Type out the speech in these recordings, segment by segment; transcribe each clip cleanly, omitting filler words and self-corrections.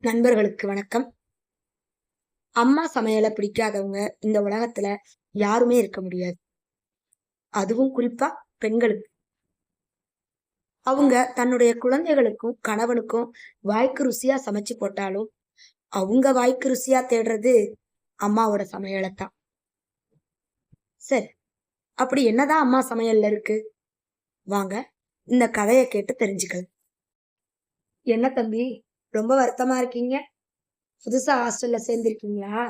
நண்பர்களுக்கு வணக்கம். அம்மா சமையலை பிடிக்காதவங்க இந்த உலகத்துல யாருமே இருக்க முடியாது. அதுவும் குறிப்பா பெண்களுக்கு. அவங்க தன்னுடைய குழந்தைகளுக்கும் கணவனுக்கும் வாய்க்கு ருசியா சமைச்சு போட்டாலும் அவங்க வாய்க்கு ருசியா தேடுறது அம்மாவோட சமையலைத்தான். சரி, அப்படி என்னதான் அம்மா சமையல்ல இருக்கு? வாங்க இந்த கதையை கேட்டு தெரிஞ்சுக்கலாம். என்ன தம்பி, ரொம்ப வருத்தமா இருக்கீங்க? புதுசா ஹாஸ்டல்ல சேர்ந்திருக்கீங்களா?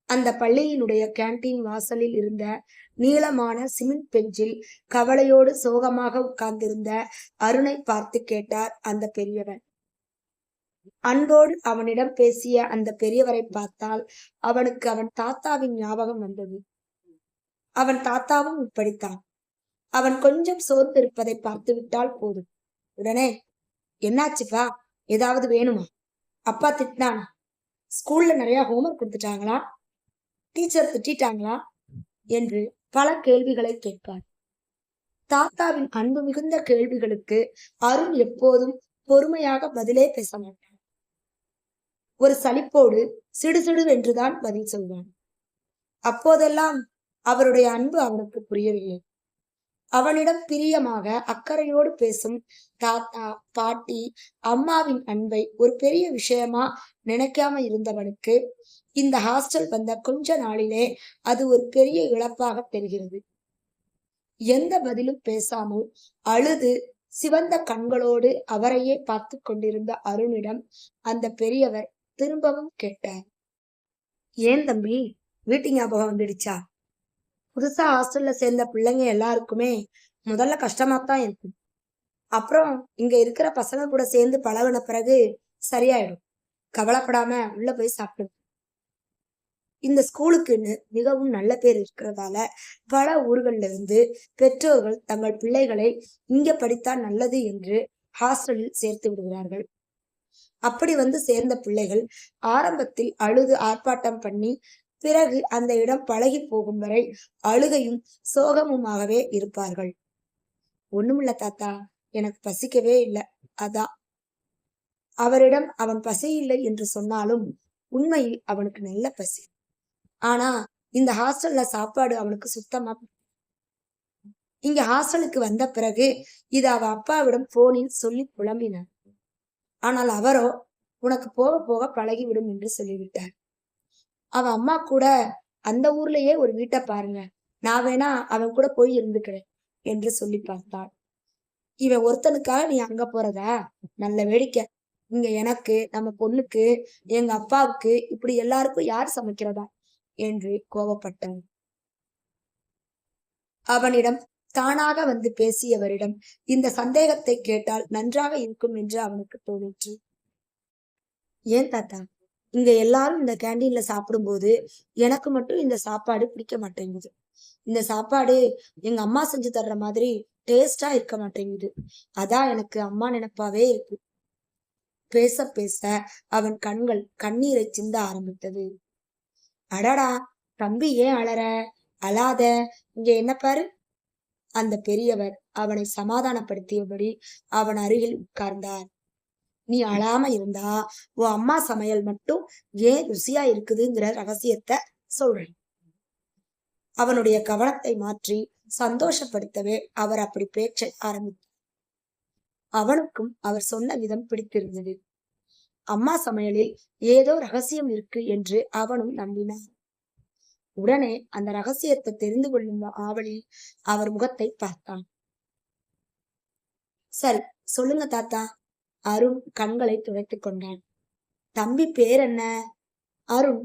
அந்த பள்ளியினுடைய கேண்டீன் வாசலில் இருந்த நீளமான சிமெண்ட் பெஞ்சில் கவலையோடு சோகமாக உட்கார்ந்திருந்த அருணை பார்த்து கேட்டார் அந்த பெரியவர். அன்போடு அவனிடம் பேசிய அந்த பெரியவரை பார்த்தால் அவனுக்கு அவன் தாத்தாவின் ஞாபகம் வந்தது. அவன் தாத்தாவும் இப்படித்தான். அவன் கொஞ்சம் சோர்ந்திருப்பதை பார்த்து விட்டால் போதும், உடனே என்னாச்சுப்பா, ஏதாவது வேணுமா, அப்பா திட்டினானா, ஸ்கூல்ல நிறைய ஹோம்ஒர்க் கொடுத்துட்டாங்களா, டீச்சர் திட்டாங்களா என்று பல கேள்விகளை கேட்பார். தாத்தாவின் அன்பு மிகுந்த கேள்விகளுக்கு அருண் எப்போதும் பொறுமையாக பதிலே பேச மாட்டான். ஒரு சலிப்போடு சிடுசிடுவென்றுதான் பதில் சொல்வான். அப்போதெல்லாம் அவருடைய அன்பு அவனுக்கு புரியவில்லை. அவனிடம் பிரியமாக அக்கறையோடு பேசும் தாத்தா, பாட்டி, அம்மாவின் அன்பை ஒரு பெரிய விஷயமா நினைக்காம இருந்தவனுக்கு இந்த ஹாஸ்டல் வந்த கொஞ்ச நாளிலே அது ஒரு பெரிய இழப்பாக தெரிகிறது. எந்த பதிலும் பேசாமல் அழுது சிவந்த கண்களோடு அவரையே பார்த்து கொண்டிருந்த அருணிடம் அந்த பெரியவர் திரும்பவும் கேட்டார். ஏன் தம்பி, வீட்டு ஞாபகம் வந்துடுச்சா? புதுசா ஹாஸ்டல்ல சேர்ந்த பிள்ளைங்க எல்லாருக்குமே முதல்ல கஷ்டமாத்தான் இருக்கும். அப்புறம் இங்க இருக்கிற பசங்க கூட சேர்ந்து பழகின பிறகு சரியாயிடும். கவலைப்படாம உள்ள போய் சாப்பிடு. இந்த ஸ்கூலுக்குன்னு மிகவும் நல்ல பேர் இருக்கிறதால பல ஊர்கள்ல இருந்து பெற்றோர்கள் தங்கள் பிள்ளைகளை இங்க படித்தா நல்லது என்று ஹாஸ்டலில் சேர்த்து விடுகிறார்கள். அப்படி வந்து சேர்ந்த பிள்ளைகள் ஆரம்பத்தில் அழுது ஆர்ப்பாட்டம் பண்ணி பிறகு அந்த இடம் பழகி போகும் வரை அழுகையும் சோகமுமாகவே இருப்பார்கள். ஒண்ணுமில்ல தாத்தா, எனக்கு பசிக்கவே இல்லை, அதான். அவரிடம் அவன் பசி இல்லை என்று சொன்னாலும் உண்மையில் அவனுக்கு நல்ல பசி. ஆனா இந்த ஹாஸ்டல்ல சாப்பாடு அவனுக்கு சுத்தமா. இங்க ஹாஸ்டலுக்கு வந்த பிறகு இது அவ அப்பாவிடம் போனில் சொல்லி புலம்பினார். ஆனால் அவரோ உனக்கு போக போக பழகிவிடும் என்று சொல்லிவிட்டார். அவ அம்மா கூட அந்த ஊர்லயே ஒரு வீட்டை பாருங்க, நான் வேணா அவன் கூட போய் இருந்துக்கிறேன் என்று சொல்லி பார்த்தாள். இவன் ஒருத்தனுக்காக நீ அங்க போறதா? நல்ல வேடிக்கை. இங்க எனக்கு, நம்ம பொண்ணுக்கு, எங்க அப்பாவுக்கு, இப்படி எல்லாருக்கும் யார் சமைக்கிறதா என்று கோபப்பட்டான். அவனிடம் தானாக வந்து பேசியவரிடம் இந்த சந்தேகத்தை கேட்டால் நன்றாக இருக்கும் என்று அவனுக்கு தோணிற்று. ஏன் தாத்தா, இங்க எல்லாரும் இந்த கேண்டீன்ல சாப்பிடும்போது எனக்கு மட்டும் இந்த சாப்பாடு பிடிக்க மாட்டேங்குது. இந்த சாப்பாடு எங்க அம்மா செஞ்சு தர்ற மாதிரி டேஸ்டா இருக்க மாட்டேங்குது. அதான் எனக்கு அம்மா நினைப்பாவே இருக்கு. பேச பேச அவன் கண்கள் கண்ணீரை சிந்த ஆரம்பித்தது. அடடா தம்பி, ஏன் அழற? அழாத, இங்க என்ன பாரு. அந்த பெரியவர் அவனை சமாதானப்படுத்தியபடி அவன் அருகில் உட்கார்ந்தார். நீ அழாம இருந்தா உன் அம்மா சமையல் மட்டும் ஏன் ருசியா இருக்குதுங்கிற ரகசியத்தை சொல்றேன். அவனுடைய கவனத்தை மாற்றி சந்தோஷப்படுத்தவே அவர் அப்படி பேச்சை ஆரம்பித்தார். அவனுக்கும் அவர் சொன்ன விதம் பிடித்திருந்தது. அம்மா சமையலில் ஏதோ ரகசியம் இருக்கு என்று அவனும் நம்பினான். உடனே அந்த ரகசியத்தை தெரிந்து கொள்ளும் ஆவலில் அவர் முகத்தை பார்த்தான். சரி, சொல்லுங்க தாத்தா. அருண் கண்களை துடைத்துக் கொண்டான். தம்பி பேர் என்ன? அருண்.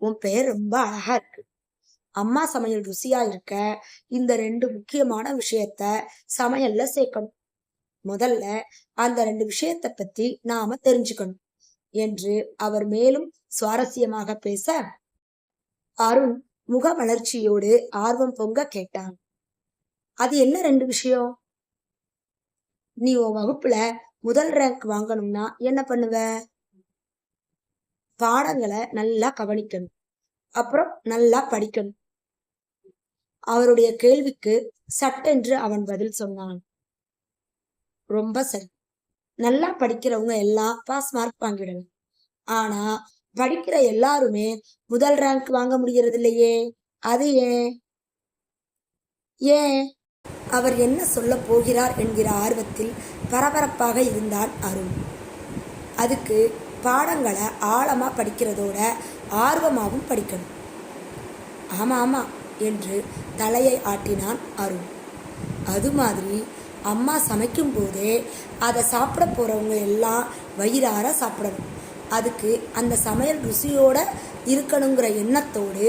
உன் பெயர் ரொம்ப அழகா இருக்கு. அம்மா சமையல் ருசியா இருக்க இந்த ரெண்டு முக்கியமான விஷயத்த சமையல்ல சேர்க்கணும். முதல்ல அந்த ரெண்டு விஷயத்தை பத்தி நாம தெரிஞ்சுக்கணும் என்று அவர் மேலும் சுவாரஸ்யமாக பேச அருண் முக வளர்ச்சியோடு ஆர்வம் பொங்க கேட்டான். அது என்ன ரெண்டு விஷயம்? நீ உன் வகுப்புல முதல் ரேங்க் வாங்கணும்னா என்ன பண்ணுவ? பாடங்களை நல்லா கவனிக்கணும், அப்புறம் நல்லா படிக்கணும். அவருடைய கேள்விக்கு சட்டென்று அவன் பதில் சொன்னான். ரொம்ப சரி. நல்லா படிக்கிறவங்க எல்லாம் பாஸ் மார்க் வாங்கிடணும். ஆனா படிக்கிற எல்லாருமே முதல் ரேங்க் வாங்க முடியறது இல்லையே. அது ஏன்? ஏன்? அவர் என்ன சொல்லப் போகிறார் என்கிற ஆர்வத்தில் பரபரப்பாக இருந்தான் அருண். அதுக்கு பாடங்களை ஆழமா படிக்கிறதோட ஆர்வமாகவும் படிக்கணும். ஆமா ஆமா என்று தலையை ஆட்டினான் அருண். அது மாதிரி அம்மா சமைக்கும் போதே அதை சாப்பிட போறவங்க எல்லாம் வயிறார சாப்பிடணும். அதுக்கு அந்த சமையல் ருசியோட இருக்கணுங்கிற எண்ணத்தோடு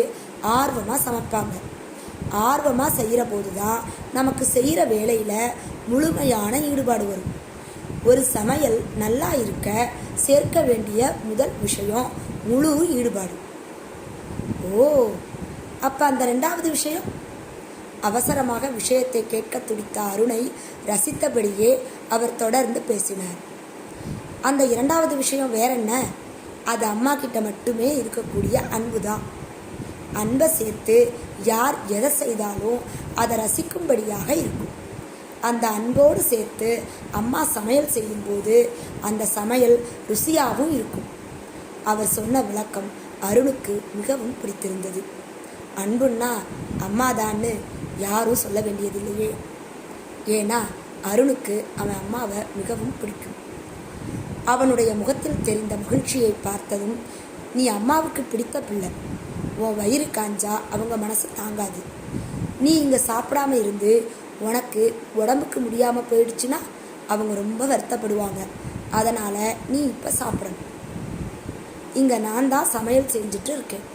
ஆர்வமாக சமைப்பாங்க. ஆர்வமாக செய்கிற போது தான் நமக்கு செய்கிற வேலையில் முழுமையான ஈடுபாடு வரும். ஒரு சமையல் நல்லா இருக்க சேர்க்க வேண்டிய முதல் விஷயம் முழு ஈடுபாடு. ஓ, அப்போ அந்த ரெண்டாவது விஷயம்? அவசரமாக விஷயத்தை கேட்க துடித்த அருணை ரசித்தபடியே அவர் தொடர்ந்து பேசினார். அந்த இரண்டாவது விஷயம் வேற என்ன? அது அம்மா கிட்ட மட்டுமே இருக்கக்கூடிய அன்பு தான். அன்பை சேர்த்து யார் எதை செய்தாலும் அதை ரசிக்கும்படியாக இருக்கும். அந்த அன்போடு சேர்த்து அம்மா சமையல் செய்யும்போது அந்த சமையல் ருசியாகவும் இருக்கும். அவர் சொன்ன விளக்கம் அருணுக்கு மிகவும் பிடித்திருந்தது. அன்புன்னா அம்மாதான்னு யாரும் சொல்ல வேண்டியதில்லையே. ஏன்னா அருணுக்கு அவன் அம்மாவை மிகவும் பிடிக்கும். அவனுடைய முகத்தில் தெரிந்த மகிழ்ச்சியை பார்த்ததும், நீ அம்மாவுக்கு பிடித்த பிள்ளை, உன் வயிறு காஞ்சா அவங்க மனசு தாங்காது. நீ இங்கே சாப்பிடாம இருந்து உனக்கு உடம்புக்கு முடியாமல் போயிடுச்சுன்னா அவங்க ரொம்ப வருத்தப்படுவாங்க. அதனால் நீ இப்போ சாப்பிடணும். இங்கே நான் தான் சமையல் செஞ்சுட்டு இருக்கேன்.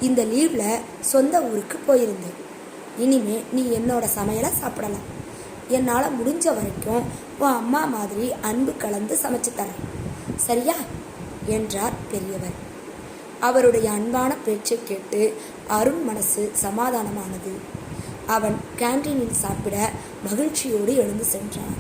இந்த லீவில் சொந்த ஊருக்கு போயிருந்தேன். இனிமே நீ என்னோட சமையலை சாப்பிடலாம். என்னால் முடிஞ்ச வரைக்கும் உன் அம்மா மாதிரி அன்பு கலந்து சமைச்சு தரேன், சரியா என்றார் பெரியவர். அவருடைய அன்பான பேச்சை கேட்டு அருண் மனசு சமாதானமானது. அவன் கேன்டீனில் சாப்பிட மகிழ்ச்சியோடு எழுந்து சென்றான்.